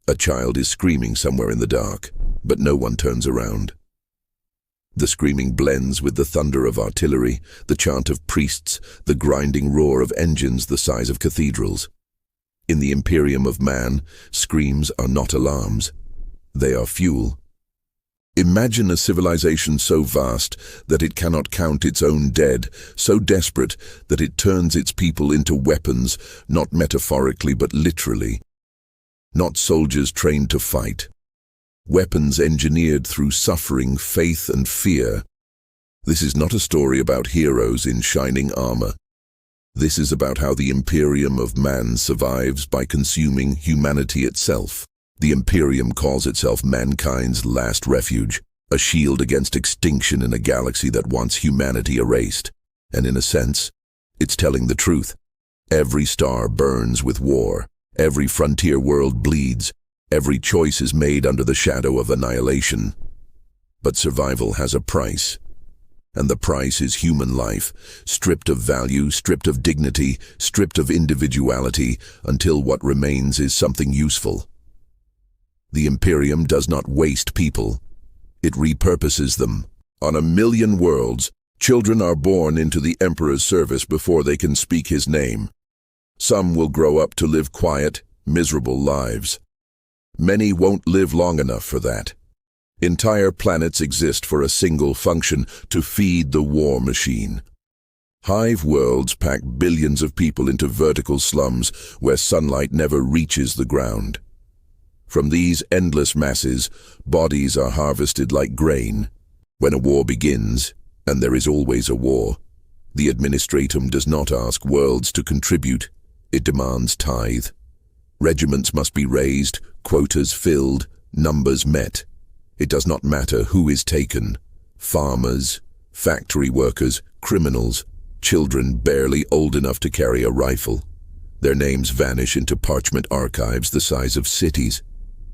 A child is screaming somewhere in the dark, but no one turns around. The screaming blends with the thunder of artillery, the chant of priests, the grinding roar of engines the size of cathedrals. In the Imperium of Man, screams are not alarms. They are fuel. Imagine a civilization so vast that it cannot count its own dead, so desperate that it turns its people into weapons, not metaphorically but literally. Not soldiers trained to fight. Weapons engineered through suffering, faith, and fear. This is not a story about heroes in shining armor. This is about how the Imperium of Man survives by consuming humanity itself. The Imperium calls itself mankind's last refuge, a shield against extinction in a galaxy that wants humanity erased. And in a sense, it's telling the truth. Every star burns with war. Every frontier world bleeds. Every choice is made under the shadow of annihilation. But survival has a price. And the price is human life, stripped of value, stripped of dignity, stripped of individuality, until what remains is something useful. The Imperium does not waste people. It repurposes them. On 1,000,000 worlds, children are born into the Emperor's service before they can speak his name. Some will grow up to live quiet, miserable lives. Many won't live long enough for that. Entire planets exist for a single function, to feed the war machine. Hive worlds pack billions of people into vertical slums where sunlight never reaches the ground. From these endless masses, bodies are harvested like grain. When a war begins, and there is always a war, the administratum does not ask worlds to contribute. It demands tithe. Regiments must be raised, quotas filled, numbers met. It does not matter who is taken. Farmers, factory workers, criminals, children barely old enough to carry a rifle. Their names vanish into parchment archives the size of cities.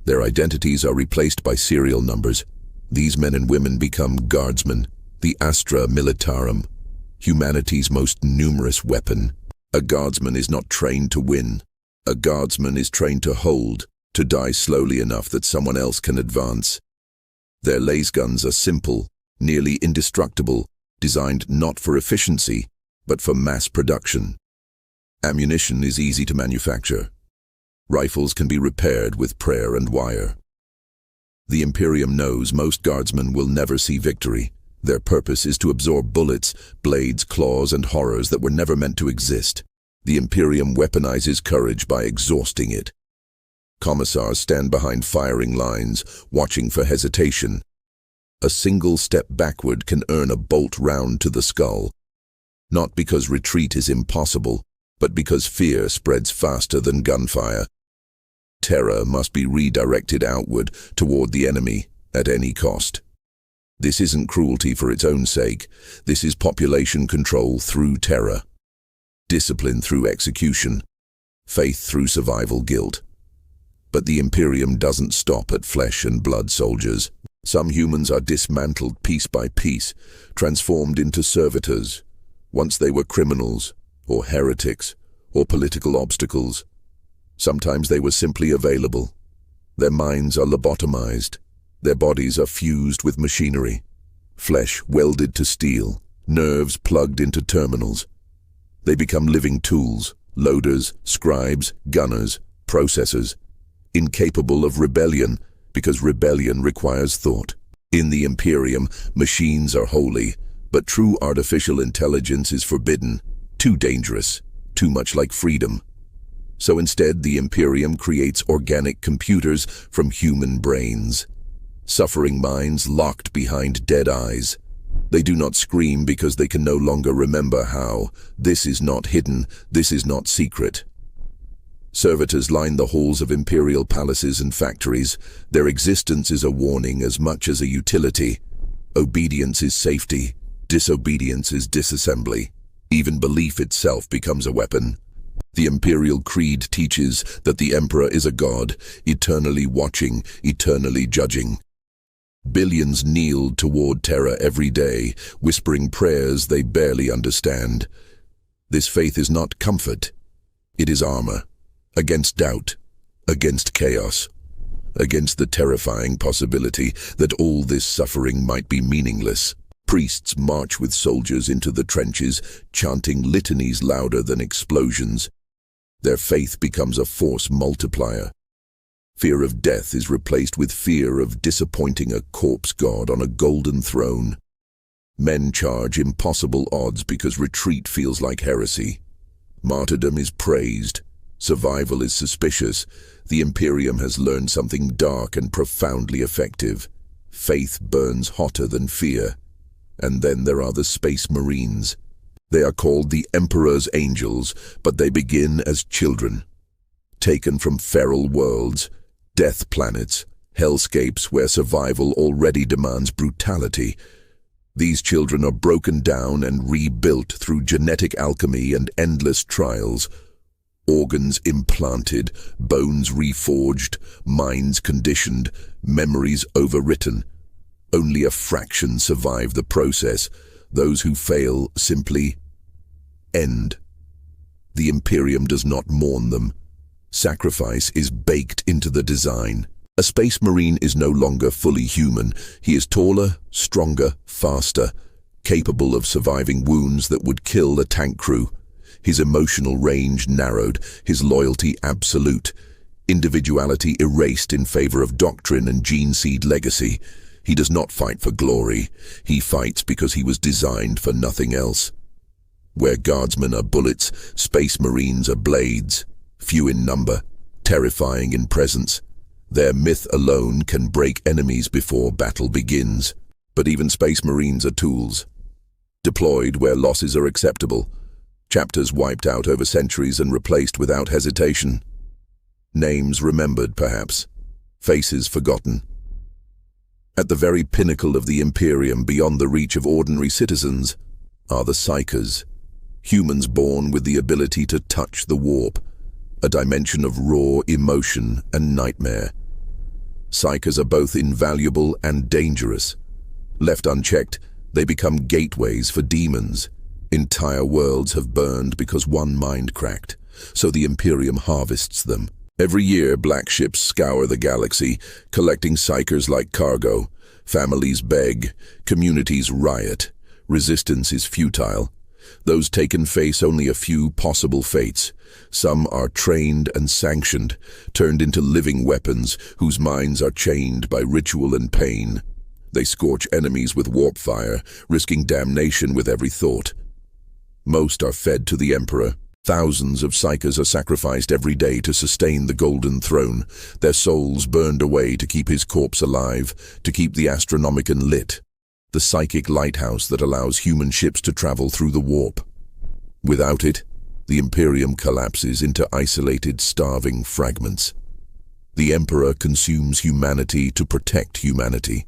Their identities are replaced by serial numbers. These men and women become guardsmen, the astra militarum, humanity's most numerous weapon. A guardsman is not trained to win. A guardsman is trained to hold, to die slowly enough that someone else can advance. Their lasguns are simple, nearly indestructible, designed not for efficiency, but for mass production. Ammunition is easy to manufacture. Rifles can be repaired with prayer and wire. The Imperium knows most guardsmen will never see victory. Their purpose is to absorb bullets, blades, claws, and horrors that were never meant to exist. The Imperium weaponizes courage by exhausting it. Commissars stand behind firing lines, watching for hesitation. A single step backward can earn a bolt round to the skull. Not because retreat is impossible, but because fear spreads faster than gunfire. Terror must be redirected outward, toward the enemy, at any cost. This isn't cruelty for its own sake. This is population control through terror. Discipline through execution. Faith through survival guilt. But the Imperium doesn't stop at flesh and blood soldiers. Some humans are dismantled piece by piece, transformed into servitors. Once they were criminals, or heretics, or political obstacles. Sometimes they were simply available. Their minds are lobotomized. Their bodies are fused with machinery. Flesh welded to steel, nerves plugged into terminals. They become living tools, loaders, scribes, gunners, processors, incapable of rebellion, because rebellion requires thought. In the Imperium, machines are holy, but true artificial intelligence is forbidden, too dangerous, too much like freedom. So instead, the Imperium creates organic computers from human brains. Suffering minds locked behind dead eyes. They do not scream because they can no longer remember how. This is not hidden, this is not secret. Servitors line the halls of imperial palaces and factories. Their existence is a warning as much as a utility. Obedience is safety, disobedience is disassembly. Even belief itself becomes a weapon. The imperial creed teaches that the emperor is a god, eternally watching, eternally judging. Billions kneel toward terror every day, whispering prayers they barely understand. This faith is not comfort. It is armor, against doubt, against chaos. against the terrifying possibility that all this suffering might be meaningless. Priests march with soldiers into the trenches, chanting litanies louder than explosions. Their faith becomes a force multiplier. Fear of death is replaced with fear of disappointing a corpse god on a golden throne. Men charge impossible odds because retreat feels like heresy. Martyrdom is praised. Survival is suspicious. The Imperium has learned something dark and profoundly effective. Faith burns hotter than fear. And then there are the Space Marines. They are called the Emperor's Angels, but they begin as children. Taken from feral worlds, death planets, hellscapes where survival already demands brutality. These children are broken down and rebuilt through genetic alchemy and endless trials. Organs implanted, bones reforged, minds conditioned, memories overwritten. Only a fraction survive the process. Those who fail simply end. The Imperium does not mourn them. Sacrifice is baked into the design. A Space Marine is no longer fully human. He is taller, stronger, faster, capable of surviving wounds that would kill a tank crew. His emotional range narrowed, his loyalty absolute, individuality erased in favor of doctrine and gene seed legacy. He does not fight for glory. He fights because he was designed for nothing else. Where guardsmen are bullets, Space Marines are blades. Few in number, terrifying in presence. Their myth alone can break enemies before battle begins. But even Space Marines are tools. Deployed where losses are acceptable. Chapters wiped out over centuries and replaced without hesitation. Names remembered, perhaps. Faces forgotten. At the very pinnacle of the Imperium, beyond the reach of ordinary citizens, are the Psychers. Humans born with the ability to touch the warp. A dimension of raw emotion and nightmare. Psychers are both invaluable and dangerous. Left unchecked, they become gateways for demons. Entire worlds have burned because one mind cracked, so the Imperium harvests them. Every year, black ships scour the galaxy, collecting Psychers like cargo. Families beg, communities riot. Resistance is futile. Those taken face only a few possible fates. Some are trained and sanctioned, turned into living weapons whose minds are chained by ritual and pain. They scorch enemies with warp fire, risking damnation with every thought. Most are fed to the Emperor. Thousands of Psychers are sacrificed every day to sustain the Golden Throne, their souls burned away to keep his corpse alive, to keep the Astronomicon lit. The psychic lighthouse that allows human ships to travel through the warp. Without it, the Imperium collapses into isolated, starving fragments. The Emperor consumes humanity to protect humanity.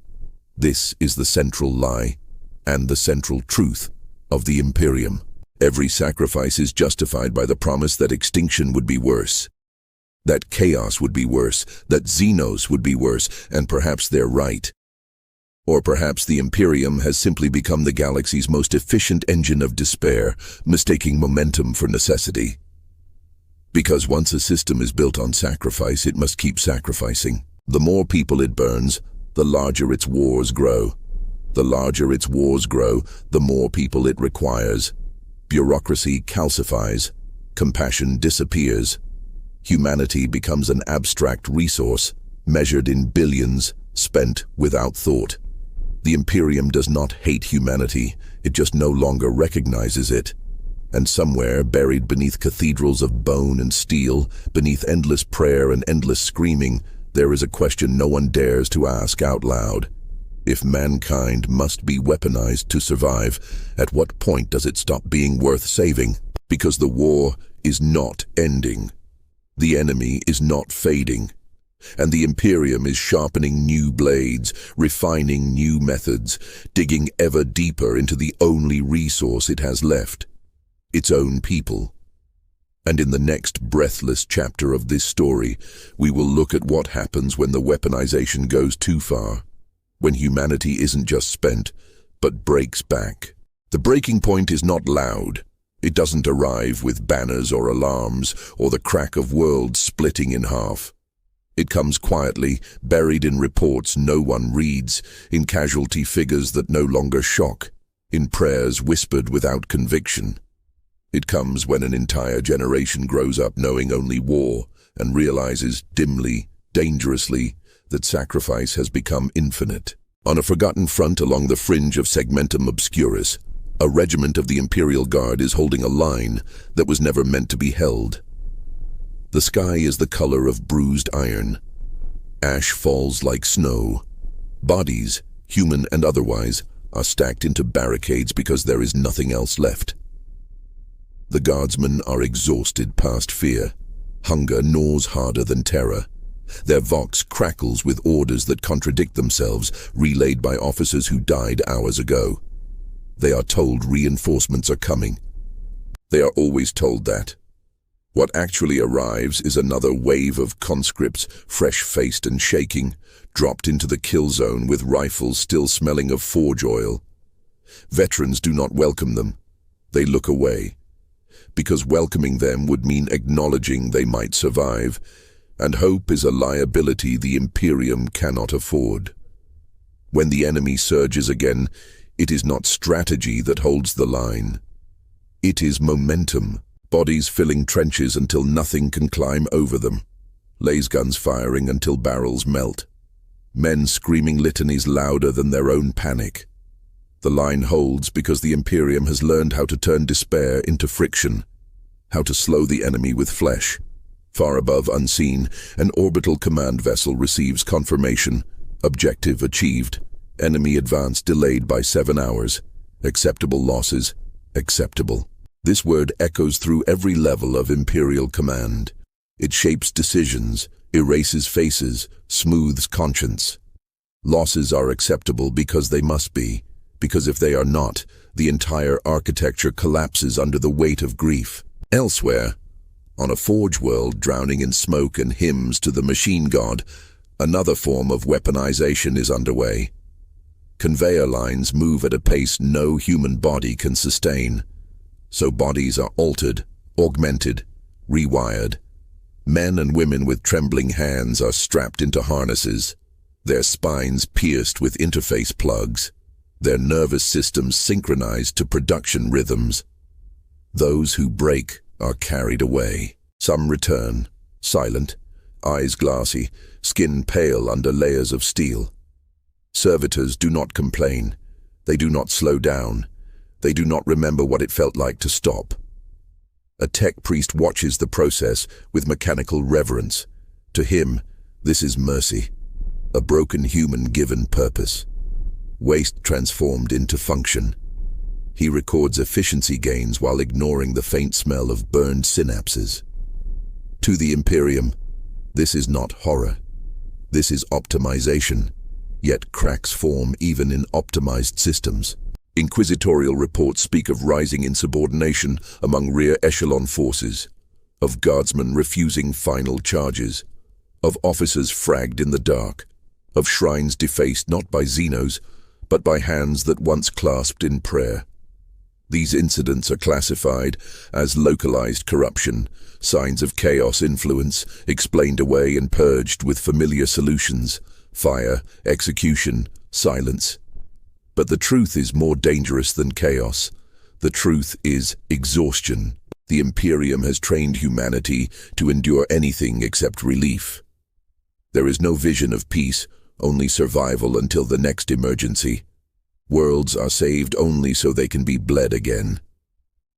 This is the central lie, and the central truth, of the Imperium. Every sacrifice is justified by the promise that extinction would be worse. That chaos would be worse, that Xenos would be worse, and perhaps they're right. Or perhaps the Imperium has simply become the galaxy's most efficient engine of despair, mistaking momentum for necessity. Because once a system is built on sacrifice, it must keep sacrificing. The more people it burns, the larger its wars grow. The larger its wars grow, the more people it requires. Bureaucracy calcifies. Compassion disappears. Humanity becomes an abstract resource, measured in billions, spent without thought. The Imperium does not hate humanity, it just no longer recognizes it. And somewhere, buried beneath cathedrals of bone and steel, beneath endless prayer and endless screaming, there is a question no one dares to ask out loud. If mankind must be weaponized to survive, at what point does it stop being worth saving? Because the war is not ending. The enemy is not fading. And the Imperium is sharpening new blades, refining new methods, digging ever deeper into the only resource it has left, its own people. And in the next breathless chapter of this story, we will look at what happens when the weaponization goes too far, when humanity isn't just spent, but breaks back. The breaking point is not loud. It doesn't arrive with banners or alarms, or the crack of worlds splitting in half. It comes quietly, buried in reports no one reads, in casualty figures that no longer shock, in prayers whispered without conviction. It comes when an entire generation grows up knowing only war and realizes dimly, dangerously, that sacrifice has become infinite. On a forgotten front along the fringe of Segmentum Obscurus, a regiment of the Imperial Guard is holding a line that was never meant to be held. The sky is the color of bruised iron. Ash falls like snow. Bodies, human and otherwise, are stacked into barricades because there is nothing else left. The guardsmen are exhausted past fear. Hunger gnaws harder than terror. Their vox crackles with orders that contradict themselves, relayed by officers who died hours ago. They are told reinforcements are coming. They are always told that. What actually arrives is another wave of conscripts, fresh-faced and shaking, dropped into the kill zone with rifles still smelling of forge oil. Veterans do not welcome them. They look away, because welcoming them would mean acknowledging they might survive, and hope is a liability the Imperium cannot afford. When the enemy surges again, it is not strategy that holds the line. It is momentum. Bodies filling trenches until nothing can climb over them. Laser guns firing until barrels melt. Men screaming litanies louder than their own panic. The line holds because the Imperium has learned how to turn despair into friction, how to slow the enemy with flesh. Far above, unseen, an orbital command vessel receives confirmation. Objective achieved. Enemy advance delayed by 7 hours. Acceptable losses. Acceptable. This word echoes through every level of Imperial command. It shapes decisions, erases faces, smooths conscience. Losses are acceptable because they must be, because if they are not, the entire architecture collapses under the weight of grief. Elsewhere, on a forge world drowning in smoke and hymns to the machine god, another form of weaponization is underway. Conveyor lines move at a pace no human body can sustain. So bodies are altered, augmented, rewired. Men and women with trembling hands are strapped into harnesses, their spines pierced with interface plugs, their nervous systems synchronized to production rhythms. Those who break are carried away. Some return, silent, eyes glassy, skin pale under layers of steel. Servitors do not complain. They do not slow down. They do not remember what it felt like to stop. A tech priest watches the process with mechanical reverence. To him, this is mercy, a broken human given purpose. Waste transformed into function. He records efficiency gains while ignoring the faint smell of burned synapses. To the Imperium, this is not horror. This is optimization, yet cracks form even in optimized systems. Inquisitorial reports speak of rising insubordination among rear echelon forces, of guardsmen refusing final charges, of officers fragged in the dark, of shrines defaced not by Xenos, but by hands that once clasped in prayer. These incidents are classified as localized corruption, signs of chaos influence, explained away and purged with familiar solutions: fire, execution, silence. But the truth is more dangerous than chaos. The truth is exhaustion. The Imperium has trained humanity to endure anything except relief. There is no vision of peace, only survival until the next emergency. Worlds are saved only so they can be bled again.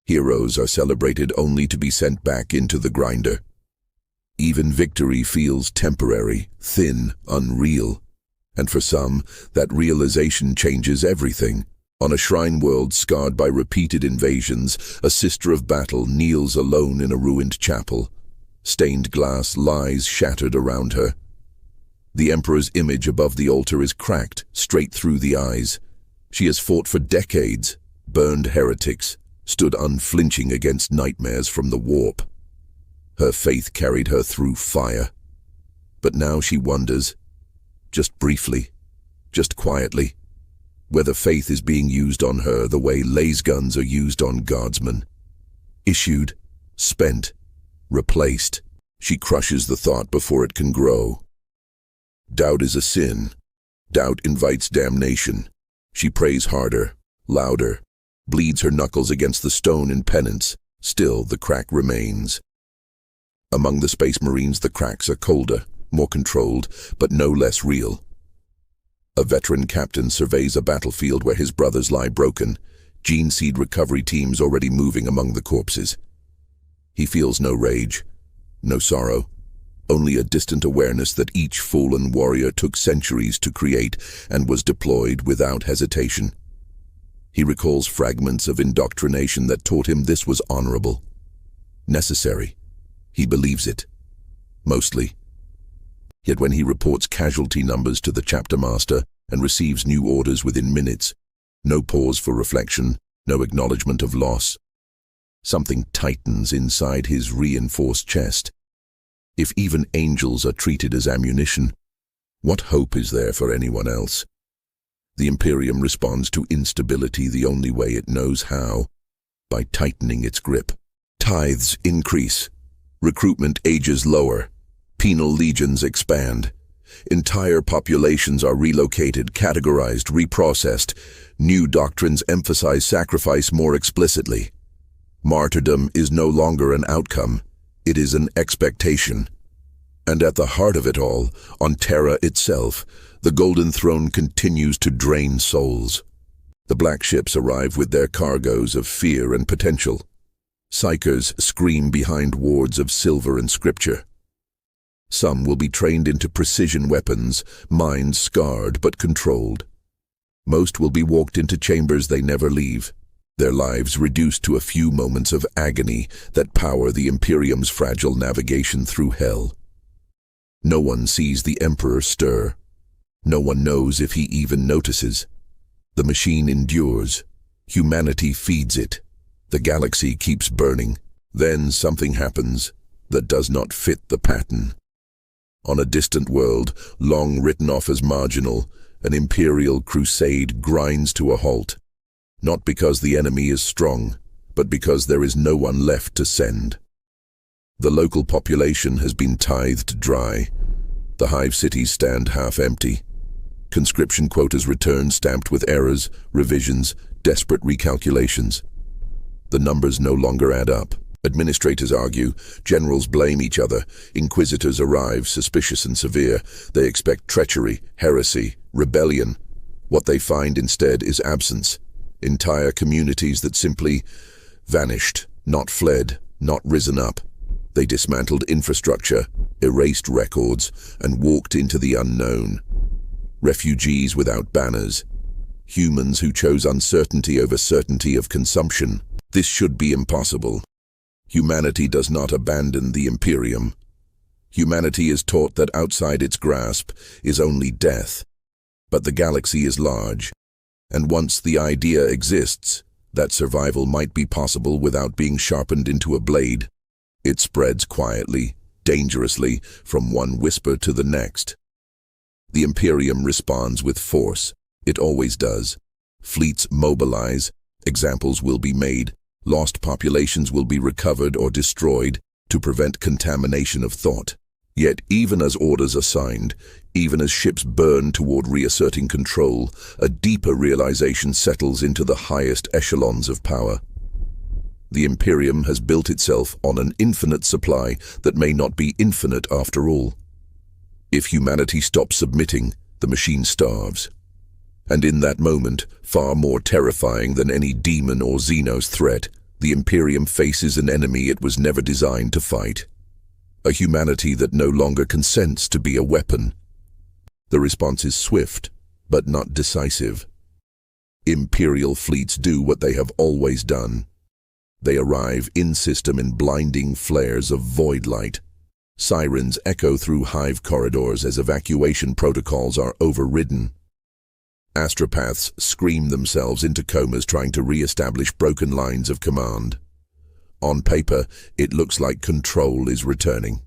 Heroes are celebrated only to be sent back into the grinder. Even victory feels temporary, thin, unreal. And for some, that realization changes everything. On a shrine world scarred by repeated invasions, a sister of battle kneels alone in a ruined chapel. Stained glass lies shattered around her. The Emperor's image above the altar is cracked, straight through the eyes. She has fought for decades, burned heretics, stood unflinching against nightmares from the warp. Her faith carried her through fire. But now she wonders, just briefly, just quietly, whether faith is being used on her the way laser guns are used on guardsmen. Issued, spent, replaced. She crushes the thought before it can grow. Doubt is a sin. Doubt invites damnation. She prays harder, louder, bleeds her knuckles against the stone in penance. Still, the crack remains. Among the Space Marines, the cracks are colder, more controlled, but no less real. A veteran captain surveys a battlefield where his brothers lie broken, gene seed recovery teams already moving among the corpses. He feels no rage, no sorrow, only a distant awareness that each fallen warrior took centuries to create and was deployed without hesitation. He recalls fragments of indoctrination that taught him this was honorable, necessary. He believes it, mostly. Yet when he reports casualty numbers to the chapter master and receives new orders within minutes, no pause for reflection, no acknowledgement of loss. Something tightens inside his reinforced chest. If even angels are treated as ammunition, what hope is there for anyone else? The Imperium responds to instability the only way it knows how, by tightening its grip. Tithes increase. Recruitment ages lower. Penal legions expand. Entire populations are relocated, categorized, reprocessed. New doctrines emphasize sacrifice more explicitly. Martyrdom is no longer an outcome. It is an expectation. And at the heart of it all, on Terra itself, the Golden Throne continues to drain souls. The black ships arrive with their cargoes of fear and potential. Psychers scream behind wards of silver and scripture. Some will be trained into precision weapons, minds scarred but controlled. Most will be walked into chambers they never leave, their lives reduced to a few moments of agony that power the Imperium's fragile navigation through hell. No one sees the Emperor stir. No one knows if he even notices. The machine endures. Humanity feeds it. The galaxy keeps burning. Then something happens that does not fit the pattern. On a distant world, long written off as marginal, an imperial crusade grinds to a halt. Not because the enemy is strong, but because there is no one left to send. The local population has been tithed dry. The hive cities stand half empty. Conscription quotas return stamped with errors, revisions, desperate recalculations. The numbers no longer add up. Administrators argue, generals blame each other, inquisitors arrive, suspicious and severe. They expect treachery, heresy, rebellion. What they find instead is absence. Entire communities that simply vanished, not fled, not risen up. They dismantled infrastructure, erased records, and walked into the unknown. Refugees without banners. Humans who chose uncertainty over certainty of consumption. This should be impossible. Humanity does not abandon the Imperium. Humanity is taught that outside its grasp is only death. But the galaxy is large, and once the idea exists, that survival might be possible without being sharpened into a blade. It spreads quietly, dangerously, from one whisper to the next. The Imperium responds with force. It always does. Fleets mobilize, examples will be made, lost populations will be recovered or destroyed to prevent contamination of thought. Yet even as orders are signed, even as ships burn toward reasserting control, a deeper realization settles into the highest echelons of power. The Imperium has built itself on an infinite supply that may not be infinite after all. If humanity stops submitting, the machine starves. And in that moment, far more terrifying than any demon or Xenos threat, the Imperium faces an enemy it was never designed to fight. A humanity that no longer consents to be a weapon. The response is swift, but not decisive. Imperial fleets do what they have always done. They arrive in-system in blinding flares of void light. Sirens echo through hive corridors as evacuation protocols are overridden. Astropaths scream themselves into comas trying to re-establish broken lines of command. On paper, it looks like control is returning.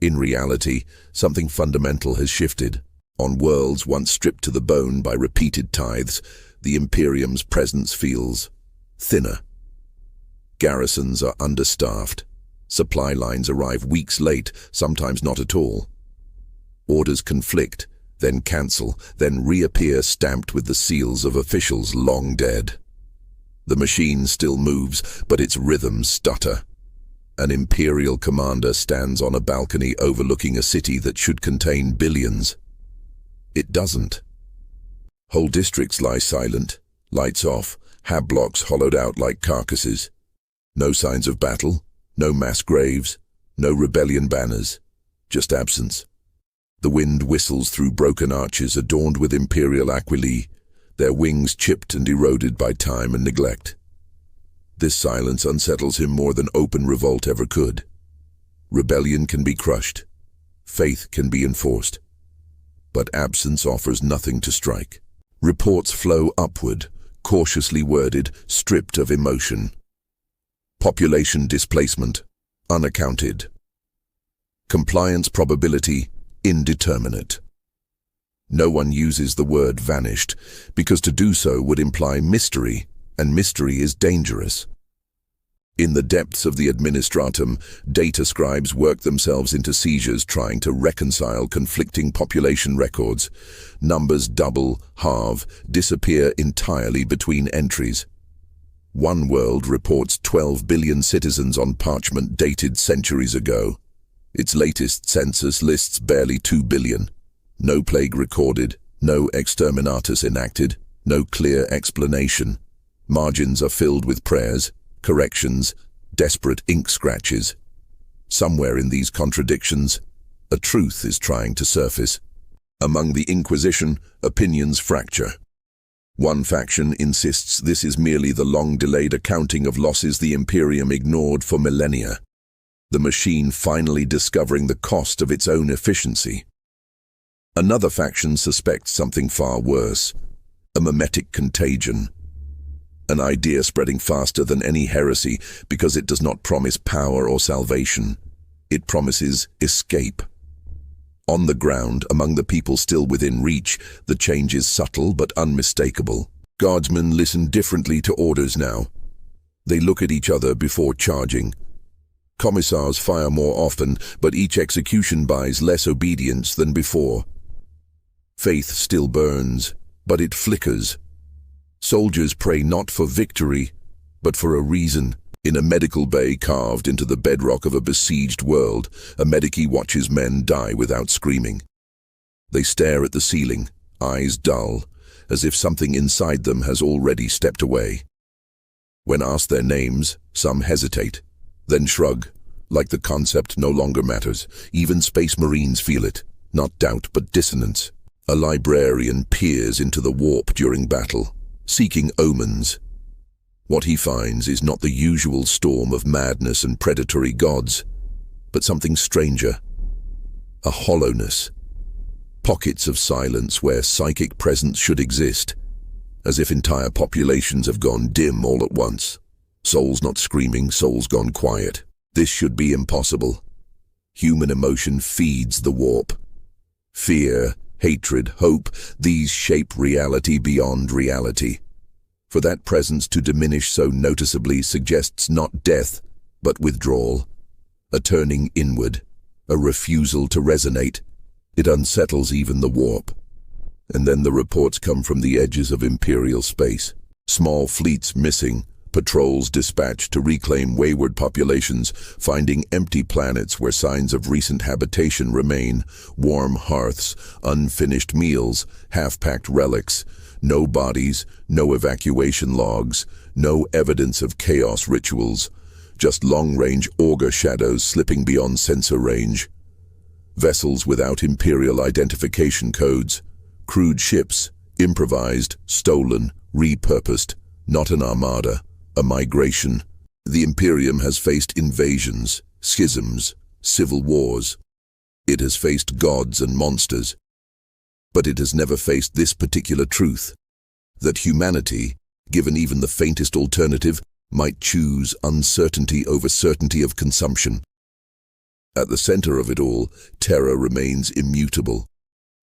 In reality, something fundamental has shifted. On worlds once stripped to the bone by repeated tithes, the Imperium's presence feels thinner. Garrisons are understaffed. Supply lines arrive weeks late, sometimes not at all. Orders conflict, then cancel, then reappear stamped with the seals of officials long dead. The machine still moves, but its rhythms stutter. An Imperial commander stands on a balcony overlooking a city that should contain billions. It doesn't. Whole districts lie silent, lights off, hab blocks hollowed out like carcasses. No signs of battle, no mass graves, no rebellion banners, just absence. The wind whistles through broken arches adorned with Imperial aquili, their wings chipped and eroded by time and neglect. This silence unsettles him more than open revolt ever could. Rebellion can be crushed. Faith can be enforced. But absence offers nothing to strike. Reports flow upward, cautiously worded, stripped of emotion. Population displacement, unaccounted. Compliance probability, indeterminate. No one uses the word vanished, because to do so would imply mystery, and mystery is dangerous. In the depths of the administratum, data scribes work themselves into seizures trying to reconcile conflicting population records. Numbers double, halve, disappear entirely between entries. One World reports 12 billion citizens on parchment dated centuries ago. Its latest census lists barely 2 billion. No plague recorded, no exterminatus enacted, no clear explanation. Margins are filled with prayers, corrections, desperate ink scratches. Somewhere in these contradictions, a truth is trying to surface. Among the Inquisition, opinions fracture. One faction insists this is merely the long-delayed accounting of losses the Imperium ignored for millennia, the machine finally discovering the cost of its own efficiency. Another faction suspects something far worse, a mimetic contagion. An idea spreading faster than any heresy because it does not promise power or salvation. It promises escape. On the ground, among the people still within reach, the change is subtle but unmistakable. Guardsmen listen differently to orders now. They look at each other before charging. Commissars fire more often, but each execution buys less obedience than before. Faith still burns, but it flickers. Soldiers pray not for victory, but for a reason. In a medical bay carved into the bedrock of a besieged world, a medici watches men die without screaming. They stare at the ceiling, eyes dull, as if something inside them has already stepped away. When asked their names, some hesitate, then shrug, like the concept no longer matters. Even space marines feel it, not doubt but dissonance. A librarian peers into the warp during battle, seeking omens. What he finds is not the usual storm of madness and predatory gods, but something stranger. A hollowness. Pockets of silence where psychic presence should exist, as if entire populations have gone dim all at once. Souls not screaming, souls gone quiet. This should be impossible. Human emotion feeds the warp. Fear, hatred, hope, these shape reality beyond reality. For that presence to diminish so noticeably suggests not death, but withdrawal. A turning inward, a refusal to resonate. It unsettles even the warp. And then the reports come from the edges of Imperial space. Small fleets missing, patrols dispatched to reclaim wayward populations, finding empty planets where signs of recent habitation remain, warm hearths, unfinished meals, half-packed relics. No bodies, no evacuation logs, no evidence of chaos rituals, just long-range augur shadows slipping beyond sensor range. Vessels without Imperial identification codes, crude ships, improvised, stolen, repurposed, not an armada, a migration. The Imperium has faced invasions, schisms, civil wars. It has faced gods and monsters. But it has never faced this particular truth, that humanity, given even the faintest alternative, might choose uncertainty over certainty of consumption. At the center of it all, terror remains immutable.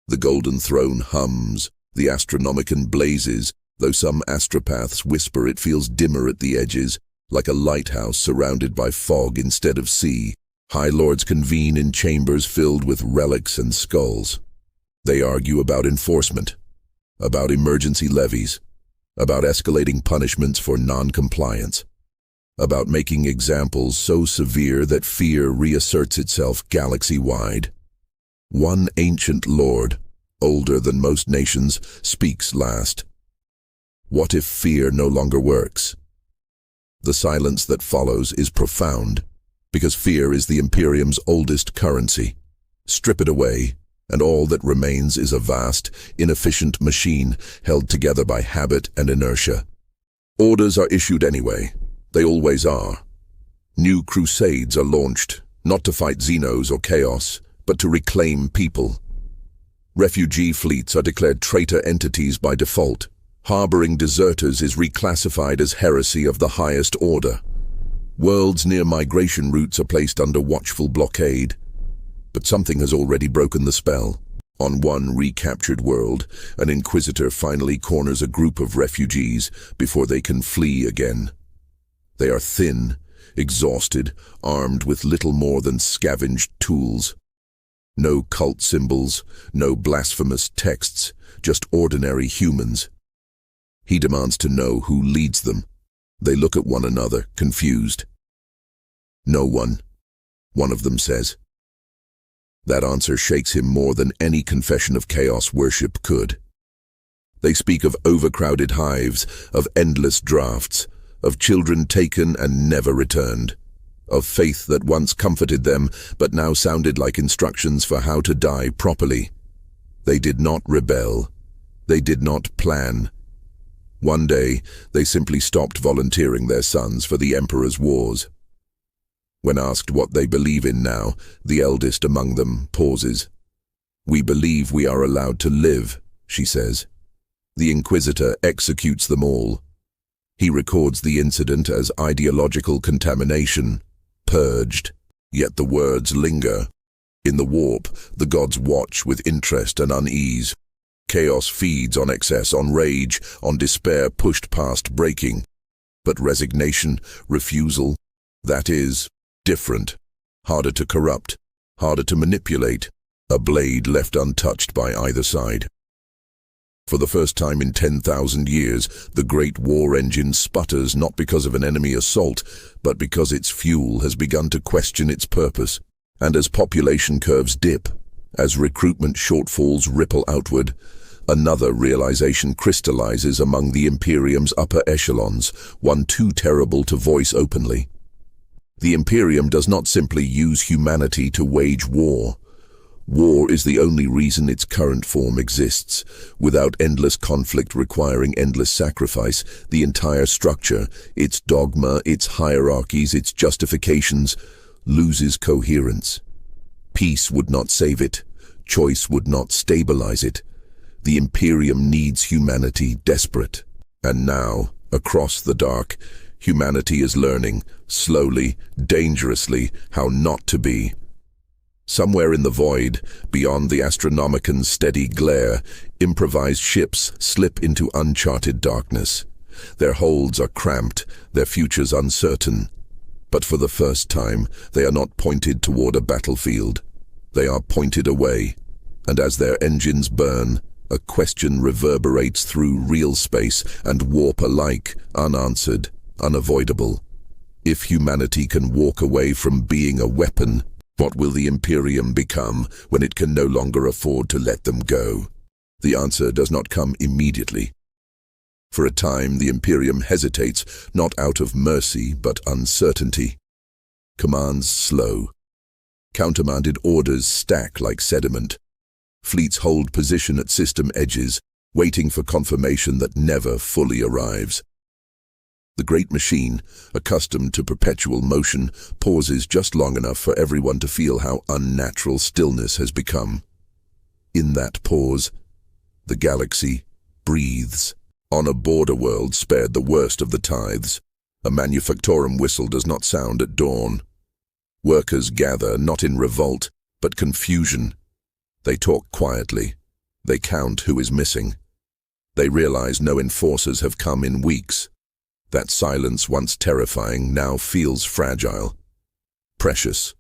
The Golden Throne hums, the Astronomicon blazes, though some astropaths whisper it feels dimmer at the edges, like a lighthouse surrounded by fog instead of sea. High Lords convene in chambers filled with relics and skulls. They argue about enforcement, about emergency levies, about escalating punishments for non-compliance, about making examples so severe that fear reasserts itself galaxy-wide. One ancient lord, older than most nations, speaks last. What if fear no longer works? The silence that follows is profound, because fear is the Imperium's oldest currency. Strip it away, and all that remains is a vast, inefficient machine held together by habit and inertia. Orders are issued anyway. They always are. New crusades are launched, not to fight Xenos or chaos, but to reclaim people. Refugee fleets are declared traitor entities by default. Harboring deserters is reclassified as heresy of the highest order. Worlds near migration routes are placed under watchful blockade. But something has already broken the spell. On one recaptured world, an Inquisitor finally corners a group of refugees before they can flee again. They are thin, exhausted, armed with little more than scavenged tools. No cult symbols, no blasphemous texts, just ordinary humans. He demands to know who leads them. They look at one another, confused. No one of them says. That answer shakes him more than any confession of chaos worship could. They speak of overcrowded hives, of endless drafts, of children taken and never returned, of faith that once comforted them but now sounded like instructions for how to die properly. They did not rebel. They did not plan. One day, they simply stopped volunteering their sons for the Emperor's wars. When asked what they believe in now, the eldest among them pauses. "We believe we are allowed to live," she says. The Inquisitor executes them all. He records the incident as ideological contamination, purged, yet the words linger. In the warp, the gods watch with interest and unease. Chaos feeds on excess, on rage, on despair pushed past breaking. But resignation, refusal, that is different, harder to corrupt, harder to manipulate, a blade left untouched by either side. For the first time in 10,000 years, the great war engine sputters not because of an enemy assault, but because its fuel has begun to question its purpose. And as population curves dip, as recruitment shortfalls ripple outward, another realization crystallizes among the Imperium's upper echelons, one too terrible to voice openly. The Imperium does not simply use humanity to wage war. War is the only reason its current form exists. Without endless conflict requiring endless sacrifice, the entire structure, its dogma, its hierarchies, its justifications, loses coherence. Peace would not save it. Choice would not stabilize it. The Imperium needs humanity desperate. And now, across the dark, humanity is learning, slowly, dangerously, how not to be. Somewhere in the void, beyond the Astronomican's steady glare, improvised ships slip into uncharted darkness. Their holds are cramped, their futures uncertain. But for the first time, they are not pointed toward a battlefield. They are pointed away, and as their engines burn, a question reverberates through real space and warp alike, unanswered, unavoidable. If humanity can walk away from being a weapon, what will the Imperium become when it can no longer afford to let them go? The answer does not come immediately. For a time, the Imperium hesitates, not out of mercy, but uncertainty. Commands slow. Countermanded orders stack like sediment. Fleets hold position at system edges, waiting for confirmation that never fully arrives. The great machine, accustomed to perpetual motion, pauses just long enough for everyone to feel how unnatural stillness has become. In that pause, the galaxy breathes. On a border world spared the worst of the tithes, a manufactorum whistle does not sound at dawn. Workers gather not in revolt, but confusion. They talk quietly. They count who is missing. They realize no enforcers have come in weeks. That silence, once terrifying, now feels fragile. Precious.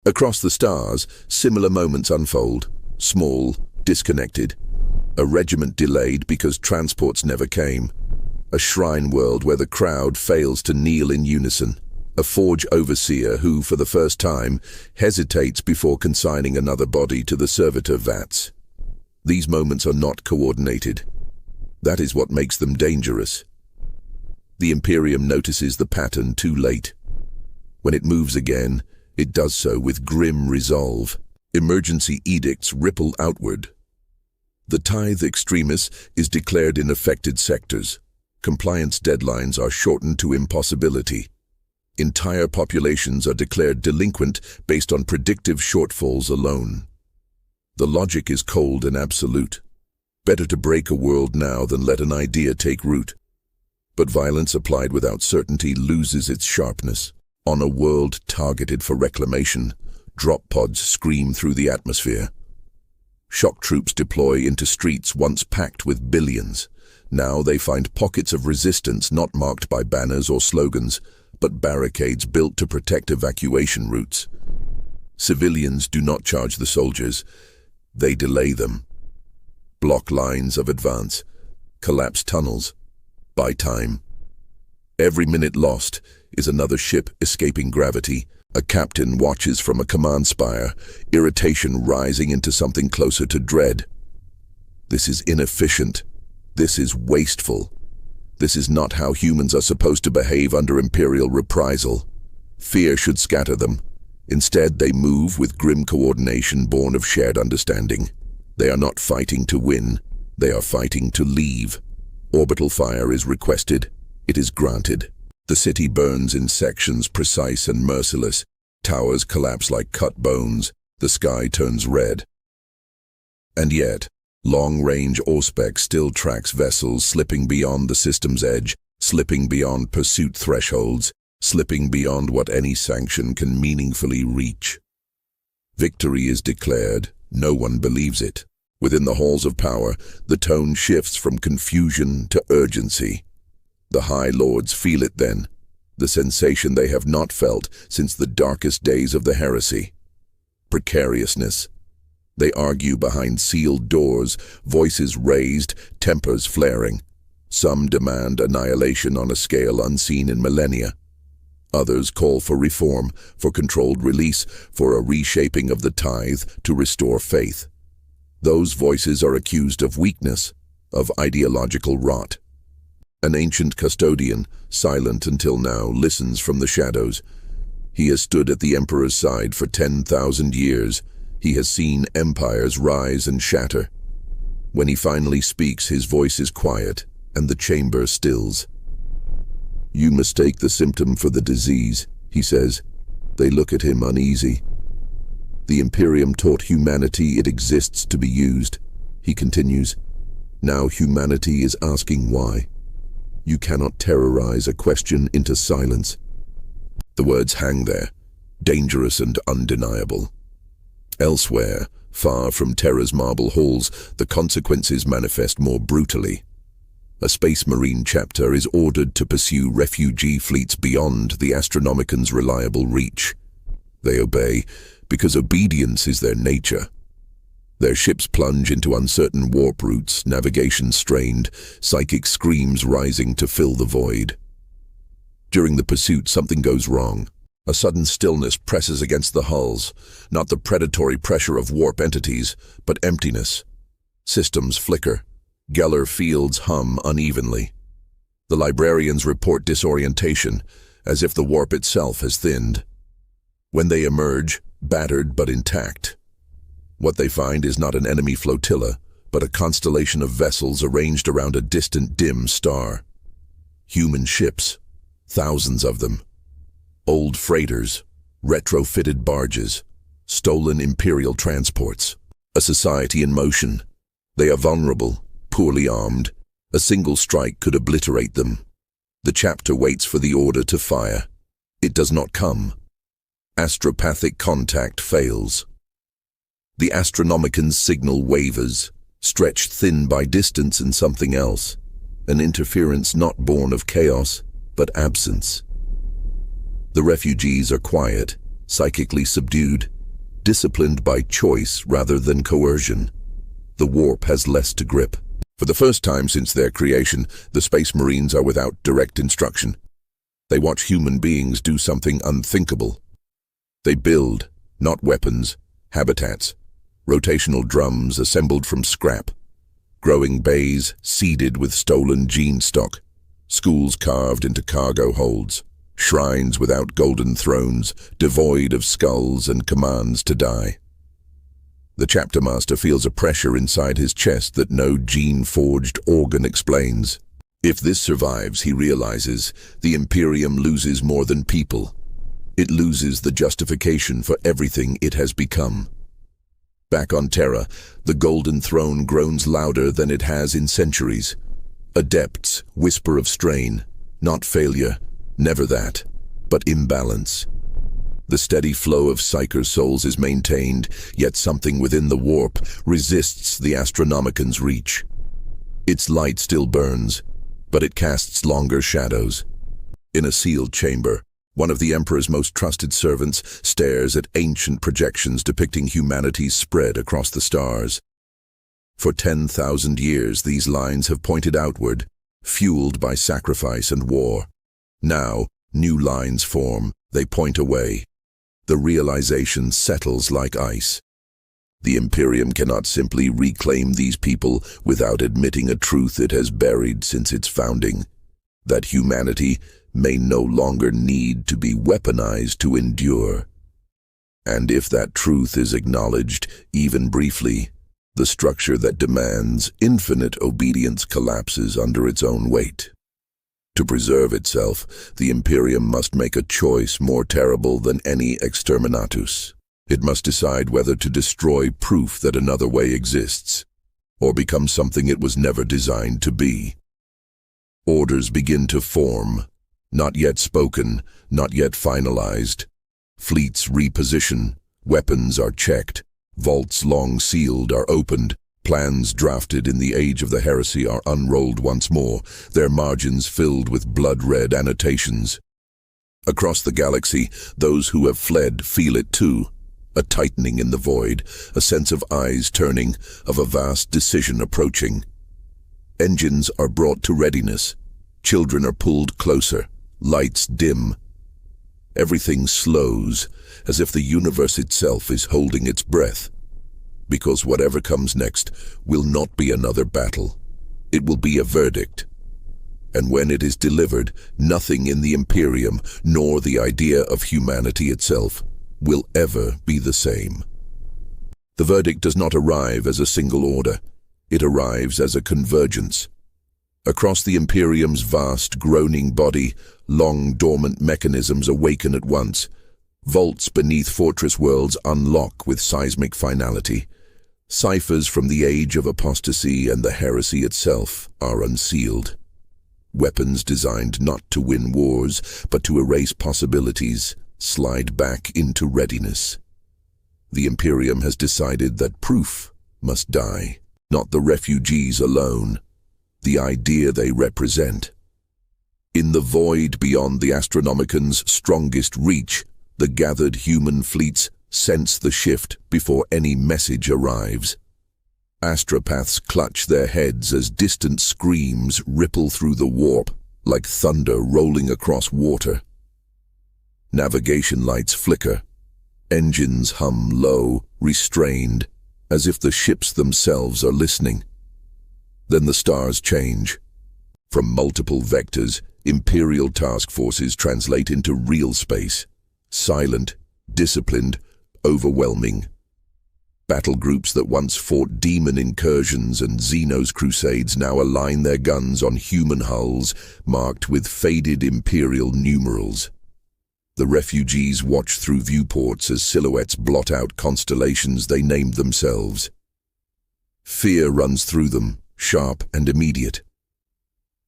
Across the stars, similar moments unfold, small, disconnected. A regiment delayed because transports never came. A shrine world where the crowd fails to kneel in unison. A forge overseer who, for the first time, hesitates before consigning another body to the servitor vats. These moments are not coordinated. That is what makes them dangerous. The Imperium notices the pattern too late. When it moves again, it does so with grim resolve. Emergency edicts ripple outward. The tithe extremis is declared in affected sectors. Compliance deadlines are shortened to impossibility. Entire populations are declared delinquent based on predictive shortfalls alone. The logic is cold and absolute. Better to break a world now than let an idea take root. But violence applied without certainty loses its sharpness. On a world targeted for reclamation, drop pods scream through the atmosphere. Shock troops deploy into streets once packed with billions. Now they find pockets of resistance not marked by banners or slogans, but barricades built to protect evacuation routes. Civilians do not charge the soldiers, they delay them. Block lines of advance, collapse tunnels, buy time. Every minute lost is another ship escaping gravity. A captain watches from a command spire, irritation rising into something closer to dread. This is inefficient. This is wasteful. This is not how humans are supposed to behave under imperial reprisal. Fear should scatter them. Instead, they move with grim coordination born of shared understanding. They are not fighting to win. They are fighting to leave. Orbital fire is requested. It is granted. The city burns in sections precise and merciless. Towers collapse like cut bones. The sky turns red. And yet, long-range Auspex still tracks vessels slipping beyond the system's edge, slipping beyond pursuit thresholds, slipping beyond what any sanction can meaningfully reach. Victory is declared. No one believes it. Within the halls of power, the tone shifts from confusion to urgency. The High Lords feel it then, the sensation they have not felt since the darkest days of the heresy. Precariousness. They argue behind sealed doors, voices raised, tempers flaring. Some demand annihilation on a scale unseen in millennia. Others call for reform, for controlled release, for a reshaping of the tithe to restore faith. Those voices are accused of weakness, of ideological rot. An ancient custodian, silent until now, listens from the shadows. He has stood at the Emperor's side for 10,000 years. He has seen empires rise and shatter. When he finally speaks, his voice is quiet, and the chamber stills. "You mistake the symptom for the disease," he says. They look at him uneasy. "The Imperium taught humanity it exists to be used," he continues. "Now humanity is asking why. You cannot terrorize a question into silence." The words hang there, dangerous and undeniable. Elsewhere, far from Terra's marble halls, the consequences manifest more brutally. A Space Marine chapter is ordered to pursue refugee fleets beyond the Astronomican's reliable reach. They obey, because obedience is their nature. Their ships plunge into uncertain warp routes, navigation strained, psychic screams rising to fill the void. During the pursuit, something goes wrong. A sudden stillness presses against the hulls, not the predatory pressure of warp entities, but emptiness. Systems flicker. Geller fields hum unevenly. The librarians report disorientation, as if the warp itself has thinned. When they emerge, battered but intact, what they find is not an enemy flotilla, but a constellation of vessels arranged around a distant dim star. Human ships, thousands of them. Old freighters, retrofitted barges, stolen imperial transports. A society in motion. They are vulnerable, poorly armed. A single strike could obliterate them. The chapter waits for the order to fire. It does not come. Astropathic contact fails. The Astronomican's signal wavers, stretched thin by distance and something else. An interference not born of chaos, but absence. The refugees are quiet, psychically subdued, disciplined by choice rather than coercion. The warp has less to grip. For the first time since their creation, the Space Marines are without direct instruction. They watch human beings do something unthinkable. They build, not weapons, habitats, rotational drums assembled from scrap, growing bays seeded with stolen gene stock, schools carved into cargo holds, shrines without golden thrones, devoid of skulls and commands to die. The chapter master feels a pressure inside his chest that no gene-forged organ explains. If this survives, he realizes, the Imperium loses more than people. It loses the justification for everything it has become. Back on Terra, the Golden Throne groans louder than it has in centuries. Adepts whisper of strain, not failure, never that, but imbalance. The steady flow of Psyker souls is maintained, yet something within the warp resists the Astronomican's reach. Its light still burns, but it casts longer shadows. In a sealed chamber, one of the Emperor's most trusted servants stares at ancient projections depicting humanity's spread across the stars. For 10,000 years, these lines have pointed outward, fueled by sacrifice and war. Now, new lines form, they point away. The realization settles like ice. The Imperium cannot simply reclaim these people without admitting a truth it has buried since its founding, that humanity may no longer need to be weaponized to endure. And if that truth is acknowledged, even briefly, the structure that demands infinite obedience collapses under its own weight. To preserve itself, the Imperium must make a choice more terrible than any exterminatus. It must decide whether to destroy proof that another way exists, or become something it was never designed to be. Orders begin to form, not yet spoken, not yet finalized. Fleets reposition, weapons are checked, vaults long sealed are opened, plans drafted in the age of the heresy are unrolled once more, their margins filled with blood-red annotations. Across the galaxy, those who have fled feel it too. A tightening in the void, a sense of eyes turning, of a vast decision approaching. Engines are brought to readiness. Children are pulled closer. Lights dim. Everything slows, as if the universe itself is holding its breath. Because whatever comes next will not be another battle. It will be a verdict. And when it is delivered, nothing in the Imperium, nor the idea of humanity itself, will ever be the same. The verdict does not arrive as a single order. It arrives as a convergence. Across the Imperium's vast, groaning body, long dormant mechanisms awaken at once. Vaults beneath fortress worlds unlock with seismic finality. Ciphers from the age of apostasy and the heresy itself are unsealed. Weapons designed not to win wars, but to erase possibilities, slide back into readiness. The Imperium has decided that proof must die, not the refugees alone, the idea they represent. In the void beyond the Astronomican's strongest reach, the gathered human fleets sense the shift before any message arrives. Astropaths clutch their heads as distant screams ripple through the warp, like thunder rolling across water. Navigation lights flicker. Engines hum low, restrained, as if the ships themselves are listening. Then the stars change. From multiple vectors, Imperial task forces translate into real space. Silent, disciplined, overwhelming. Battle groups that once fought demon incursions and Xenos crusades now align their guns on human hulls, marked with faded Imperial numerals. The refugees watch through viewports as silhouettes blot out constellations they named themselves. Fear runs through them, sharp and immediate.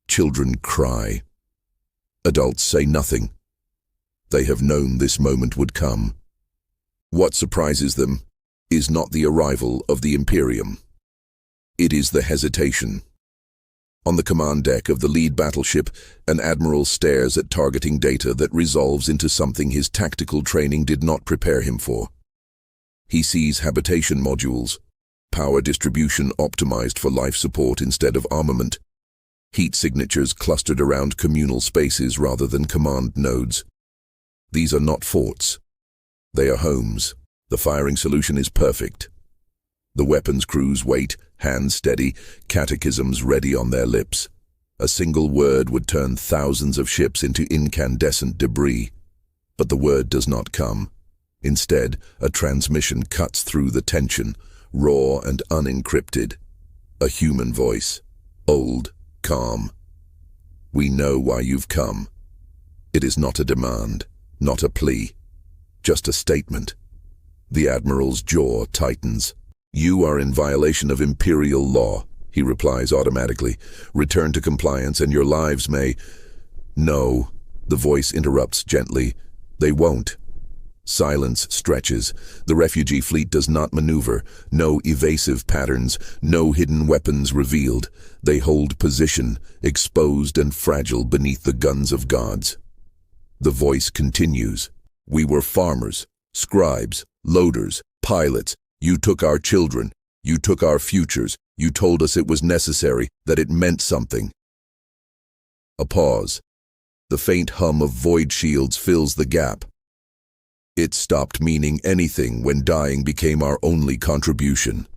Children cry. Adults say nothing. They have known this moment would come. What surprises them is not the arrival of the Imperium. It is the hesitation. On the command deck of the lead battleship, an admiral stares at targeting data that resolves into something his tactical training did not prepare him for. He sees habitation modules, power distribution optimized for life support instead of armament, heat signatures clustered around communal spaces rather than command nodes. These are not forts. They are homes. The firing solution is perfect. The weapons crews wait, hands steady, catechisms ready on their lips. A single word would turn thousands of ships into incandescent debris. But the word does not come. Instead, a transmission cuts through the tension, raw and unencrypted. A human voice, old, calm. We know why you've come. It is not a demand, not a plea, just a statement. The Admiral's jaw tightens. You are in violation of Imperial law, he replies automatically. Return to compliance and your lives may... No, the voice interrupts gently. They won't. Silence stretches. The refugee fleet does not maneuver. No evasive patterns, no hidden weapons revealed. They hold position, exposed and fragile beneath the guns of gods. The voice continues. We were farmers, scribes, loaders, pilots. You took our children. You took our futures. You told us it was necessary, that it meant something. A pause. The faint hum of void shields fills the gap. It stopped meaning anything when dying became our only contribution.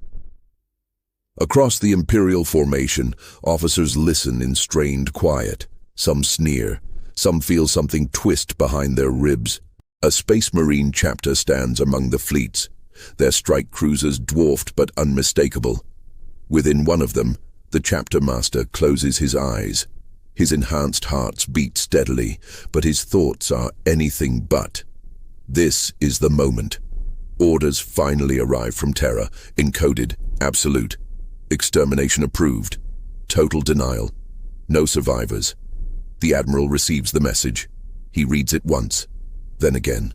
Across the Imperial formation, officers listen in strained quiet. Some sneer. Some feel something twist behind their ribs. A Space Marine chapter stands among the fleets, their strike cruisers dwarfed but unmistakable. Within one of them, the chapter master closes his eyes. His enhanced hearts beat steadily, but his thoughts are anything but. This is the moment. Orders finally arrive from Terra, encoded, absolute. Extermination approved. Total denial. No survivors. The Admiral receives the message. He reads it once, then again.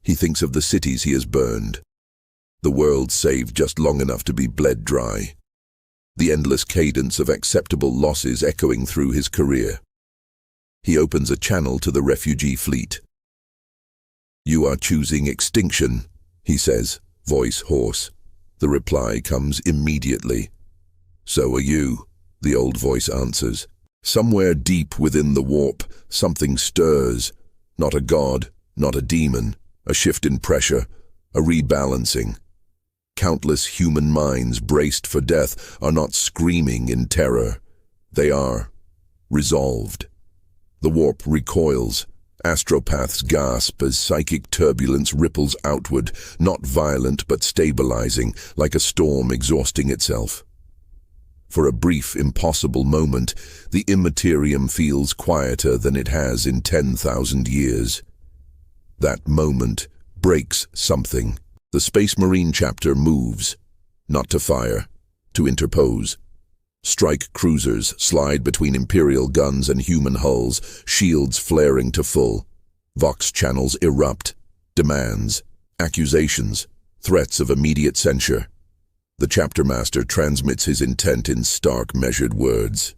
He thinks of the cities he has burned. The world saved just long enough to be bled dry. The endless cadence of acceptable losses echoing through his career. He opens a channel to the refugee fleet. You are choosing extinction, he says, voice hoarse. The reply comes immediately. So are you, the old voice answers. Somewhere deep within the warp, something stirs. Not a god, not a demon, a shift in pressure, a rebalancing. Countless human minds braced for death are not screaming in terror. They are resolved. The warp recoils. Astropaths gasp as psychic turbulence ripples outward, not violent but stabilizing, like a storm exhausting itself. For a brief, impossible moment, the immaterium feels quieter than it has in 10,000 years. That moment breaks something. The Space Marine chapter moves, not to fire, to interpose. Strike cruisers slide between Imperial guns and human hulls, shields flaring to full. Vox channels erupt, demands, accusations, threats of immediate censure. The chapter master transmits his intent in stark, measured words.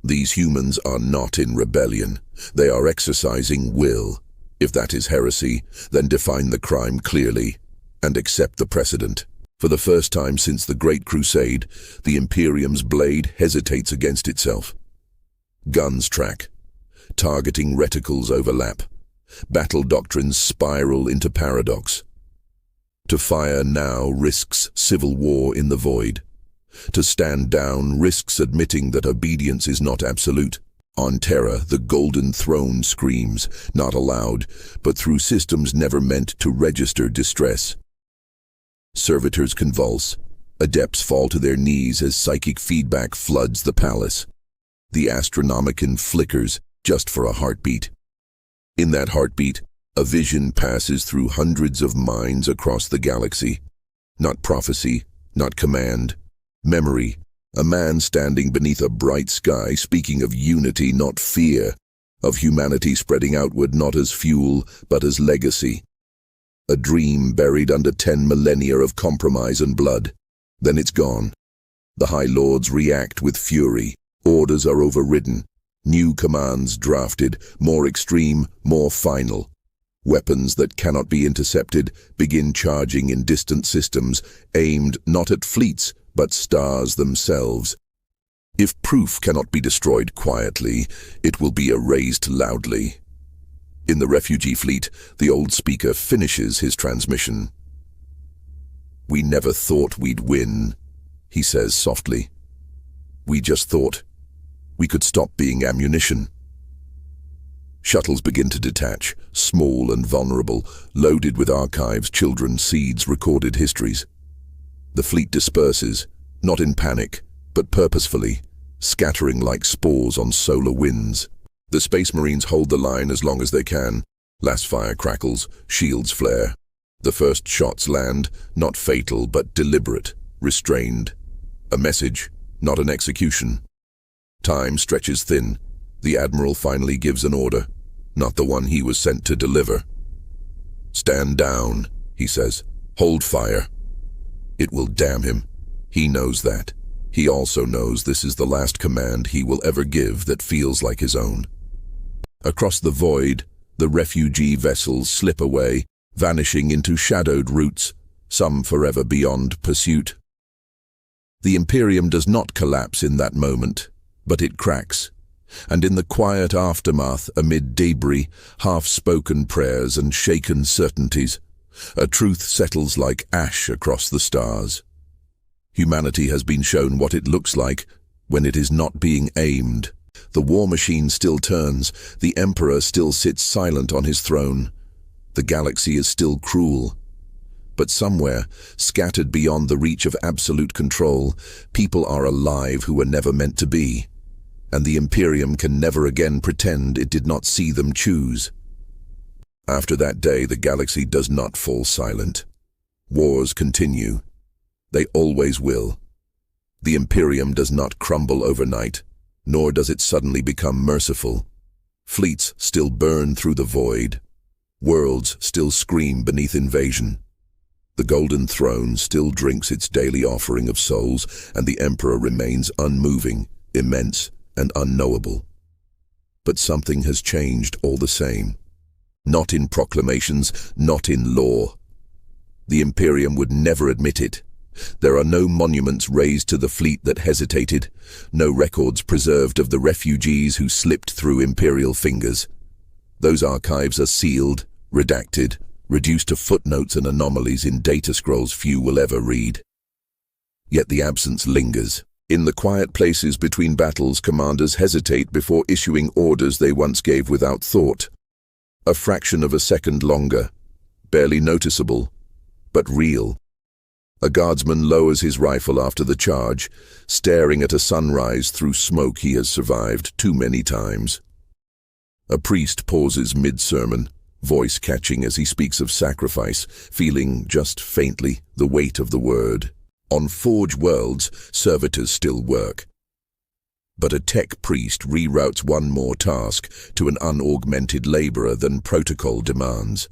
These humans are not in rebellion. They are exercising will. If that is heresy, then define the crime clearly and accept the precedent. For the first time since the Great Crusade, the Imperium's blade hesitates against itself. Guns track. Targeting reticles overlap. Battle doctrines spiral into paradox. To fire now risks civil war in the void. To stand down risks admitting that obedience is not absolute. On Terra, the Golden Throne screams, not aloud, but through systems never meant to register distress. Servitors convulse. Adepts fall to their knees as psychic feedback floods the palace. The Astronomicon flickers just for a heartbeat. In that heartbeat, a vision passes through hundreds of minds across the galaxy. Not prophecy, not command. Memory. A man standing beneath a bright sky speaking of unity, not fear. Of humanity spreading outward not as fuel, but as legacy. A dream buried under 10 millennia of compromise and blood. Then it's gone. The High Lords react with fury. Orders are overridden. New commands drafted, more extreme, more final. Weapons that cannot be intercepted begin charging in distant systems, aimed not at fleets, but stars themselves. If proof cannot be destroyed quietly, it will be erased loudly. In the refugee fleet, the old speaker finishes his transmission. "We never thought we'd win," he says softly. "We just thought we could stop being ammunition." Shuttles begin to detach, small and vulnerable, loaded with archives, children, seeds, recorded histories. The fleet disperses, not in panic, but purposefully, scattering like spores on solar winds. The Space Marines hold the line as long as they can. Last fire crackles, shields flare. The first shots land, not fatal, but deliberate, restrained. A message, not an execution. Time stretches thin. The Admiral finally gives an order, not the one he was sent to deliver. "Stand down," he says. "Hold fire." It will damn him. He knows that. He also knows this is the last command he will ever give that feels like his own. Across the void, the refugee vessels slip away, vanishing into shadowed routes, some forever beyond pursuit. The Imperium does not collapse in that moment, but it cracks. And in the quiet aftermath, amid debris, half-spoken prayers and shaken certainties, a truth settles like ash across the stars. Humanity has been shown what it looks like when it is not being aimed. The war machine still turns, the Emperor still sits silent on his throne. The galaxy is still cruel. But somewhere, scattered beyond the reach of absolute control, people are alive who were never meant to be. And the Imperium can never again pretend it did not see them choose. After that day, the galaxy does not fall silent. Wars continue. They always will. The Imperium does not crumble overnight, nor does it suddenly become merciful. Fleets still burn through the void. Worlds still scream beneath invasion. The Golden Throne still drinks its daily offering of souls, and the Emperor remains unmoving, immense, and unknowable. But something has changed all the same. Not in proclamations, not in law. The Imperium would never admit it. There are no monuments raised to the fleet that hesitated, no records preserved of the refugees who slipped through Imperial fingers. Those archives are sealed, redacted, reduced to footnotes and anomalies in data scrolls few will ever read. Yet the absence lingers. In the quiet places between battles, commanders hesitate before issuing orders they once gave without thought. A fraction of a second longer, barely noticeable, but real. A guardsman lowers his rifle after the charge, staring at a sunrise through smoke he has survived too many times. A priest pauses mid-sermon, voice catching as he speaks of sacrifice, feeling just faintly the weight of the word. On Forge worlds, servitors still work. But a tech priest reroutes one more task to an unaugmented laborer than protocol demands.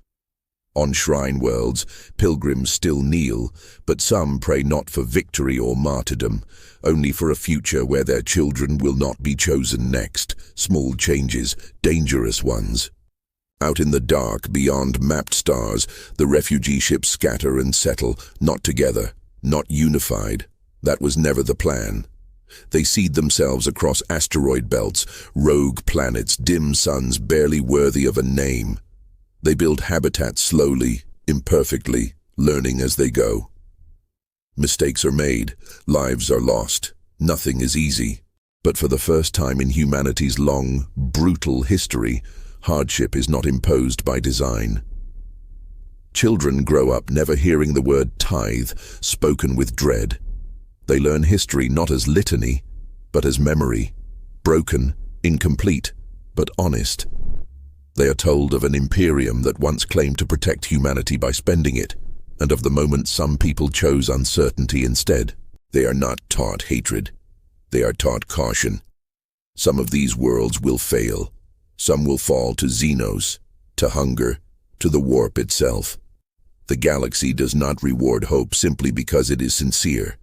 On Shrine worlds, pilgrims still kneel, but some pray not for victory or martyrdom, only for a future where their children will not be chosen next. Small changes, dangerous ones. Out in the dark, beyond mapped stars, the refugee ships scatter and settle, not together, not unified. That was never the plan. They seed themselves across asteroid belts, rogue planets, dim suns barely worthy of a name. They build habitats slowly, imperfectly, learning as they go. Mistakes are made, lives are lost, nothing is easy. But for the first time in humanity's long, brutal history, hardship is not imposed by design. Children grow up never hearing the word tithe spoken with dread. They learn history not as litany, but as memory, broken, incomplete, but honest. They are told of an Imperium that once claimed to protect humanity by spending it, and of the moment some people chose uncertainty instead. They are not taught hatred. They are taught caution. Some of these worlds will fail. Some will fall to Xenos, to hunger, to the warp itself. The galaxy does not reward hope simply because it is sincere,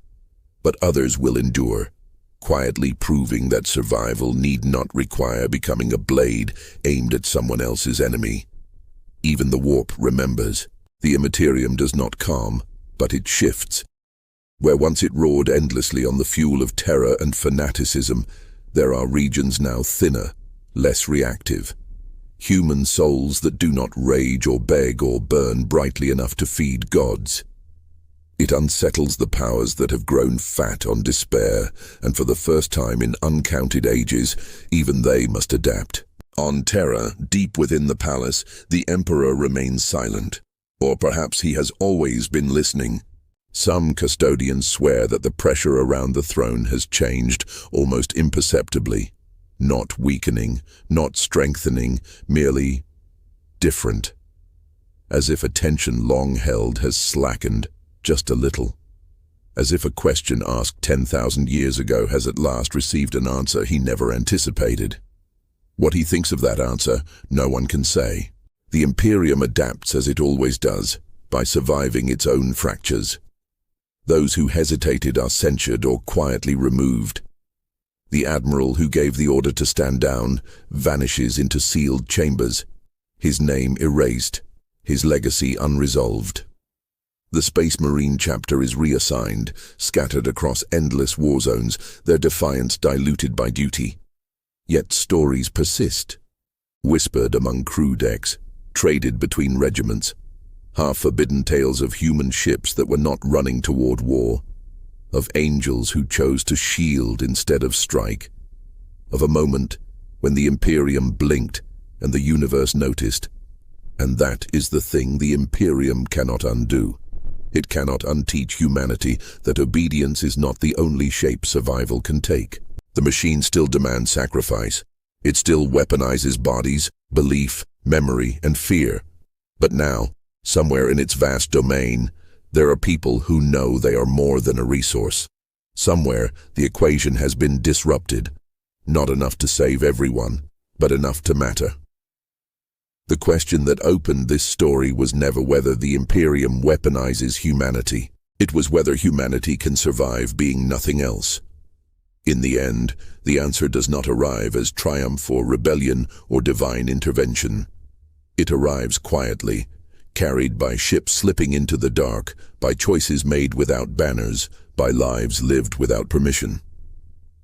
but others will endure. quietly proving that survival need not require becoming a blade aimed at someone else's enemy. Even the warp remembers. The Imperium does not calm, but it shifts. Where once it roared endlessly on the fuel of terror and fanaticism, there are regions now thinner, less reactive. Human souls that do not rage or beg or burn brightly enough to feed gods. It unsettles the powers that have grown fat on despair, and for the first time in uncounted ages, even they must adapt. On Terra, deep within the palace, the Emperor remains silent. Or perhaps he has always been listening. Some custodians swear that the pressure around the throne has changed almost imperceptibly. Not weakening, not strengthening, merely different. As if a tension long held has slackened just a little. As if a question asked 10,000 years ago has at last received an answer he never anticipated. What he thinks of that answer, no one can say. The Imperium adapts as it always does, by surviving its own fractures. Those who hesitated are censured or quietly removed. The admiral who gave the order to stand down vanishes into sealed chambers, his name erased, his legacy unresolved. The Space Marine chapter is reassigned, scattered across endless war zones, their defiance diluted by duty. Yet stories persist, whispered among crew decks, traded between regiments, half-forbidden tales of human ships that were not running toward war, of angels who chose to shield instead of strike, of a moment when the Imperium blinked and the universe noticed. And that is the thing the Imperium cannot undo. It cannot unteach humanity that obedience is not the only shape survival can take. The machine still demands sacrifice. It still weaponizes bodies, belief, memory, and fear. But now, somewhere in its vast domain, there are people who know they are more than a resource. Somewhere, the equation has been disrupted. Not enough to save everyone, but enough to matter. The question that opened this story was never whether the Imperium weaponizes humanity. It was whether humanity can survive being nothing else. In the end, the answer does not arrive as triumph or rebellion or divine intervention. It arrives quietly, carried by ships slipping into the dark, by choices made without banners, by lives lived without permission.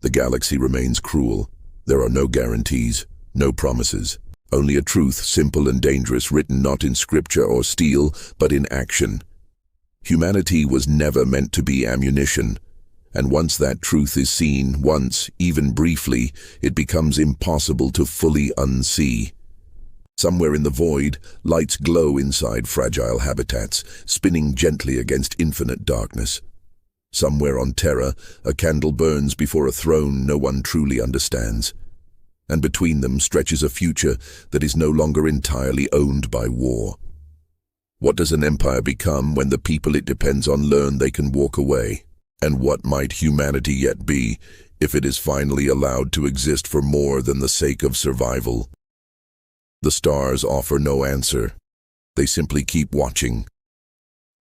The galaxy remains cruel. There are no guarantees, no promises. Only a truth, simple and dangerous, written not in scripture or steel, but in action. Humanity was never meant to be ammunition. And once that truth is seen, once, even briefly, it becomes impossible to fully unsee. Somewhere in the void, lights glow inside fragile habitats, spinning gently against infinite darkness. Somewhere on Terra, a candle burns before a throne no one truly understands. And between them stretches a future that is no longer entirely owned by war. What does an empire become when the people it depends on learn they can walk away? And what might humanity yet be if it is finally allowed to exist for more than the sake of survival? The stars offer no answer. They simply keep watching,